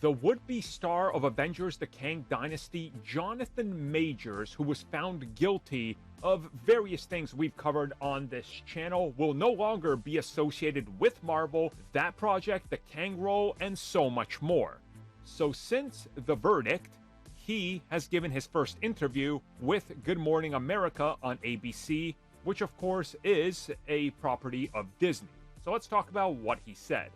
The would-be star of Avengers The Kang Dynasty, Jonathan Majors, who was found guilty of various things we've covered on this channel, will no longer be associated with Marvel, that project, the Kang role, and so much more. So since the verdict, he has given his first interview with Good Morning America on ABC, which of course is a property of Disney. So let's talk about what he said.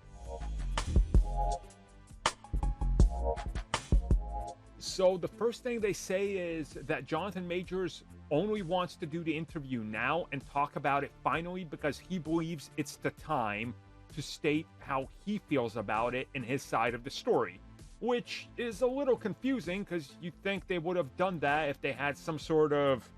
So the first thing they say is that Jonathan Majors only wants to do the interview now and talk about it finally because he believes it's the time to state how he feels about it in his side of the story, which is a little confusing because you'd think they would have done that if they had some sort of,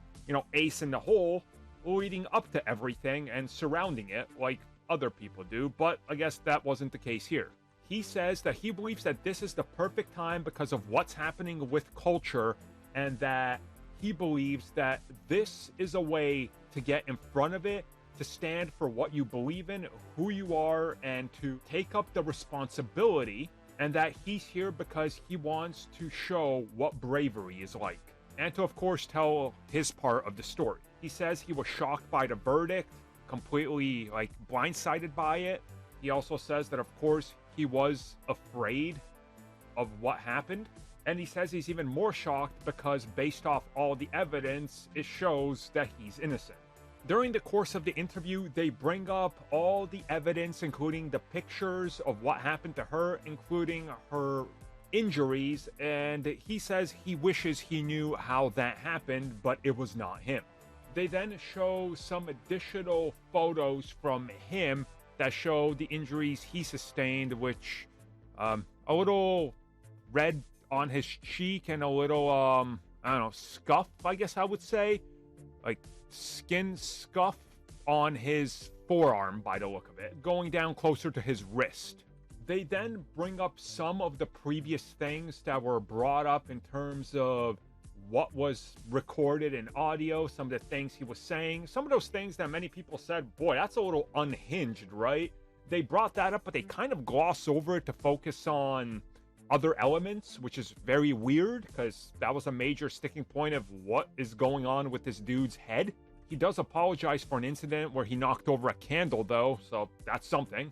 ace in the hole leading up to everything and surrounding it like other people do, but I guess that wasn't the case here. He says that he believes that this is the perfect time because of what's happening with culture, and that he believes that this is a way to get in front of it, to stand for what you believe in, who you are, and to take up the responsibility, and that he's here because he wants to show what bravery is like, and to, of course, tell his part of the story. He says he was shocked by the verdict, completely, blindsided by it. He also says that, of course, he was afraid of what happened. And he says he's even more shocked because based off all the evidence, it shows that he's innocent. During the course of the interview, they bring up all the evidence, including the pictures of what happened to her, including her injuries. And he says he wishes he knew how that happened, but it was not him. They then show some additional photos from him that show the injuries he sustained, which a little red on his cheek and a little scuff, I guess I would say, like skin scuff on his forearm by the look of it, going down closer to his wrist. They then bring up some of the previous things that were brought up in terms of what was recorded in audio, some of the things he was saying, some of those things that many people said, boy, that's a little unhinged, right? They brought that up, but they kind of gloss over it to focus on other elements, which is very weird because that was a major sticking point of what is going on with this dude's head. He does apologize for an incident where he knocked over a candle, though, so that's something.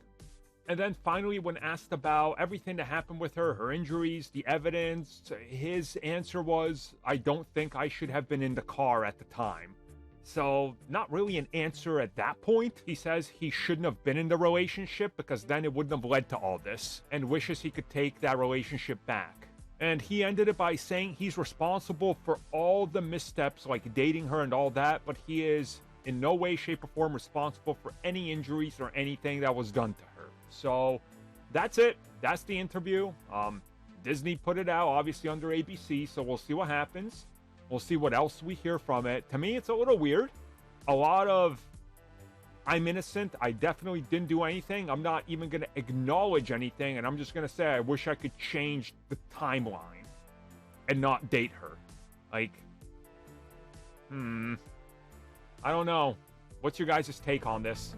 And then finally, when asked about everything that happened with her, her injuries, the evidence, his answer was, I don't think I should have been in the car at the time. So not really an answer at that point. He says he shouldn't have been in the relationship because then it wouldn't have led to all this, and wishes he could take that relationship back. And he ended it by saying he's responsible for all the missteps, like dating her and all that, but he is in no way, shape, or form responsible for any injuries or anything that was done to her. So that's it. That's the interview. Disney put it out, obviously under ABC, so we'll see what happens. We'll see what else we hear from it. To me, it's a little weird. A lot of, I'm innocent. I definitely didn't do anything. I'm not even going to acknowledge anything. And I'm just going to say, I wish I could change the timeline and not date her. I don't know. What's your guys' take on this?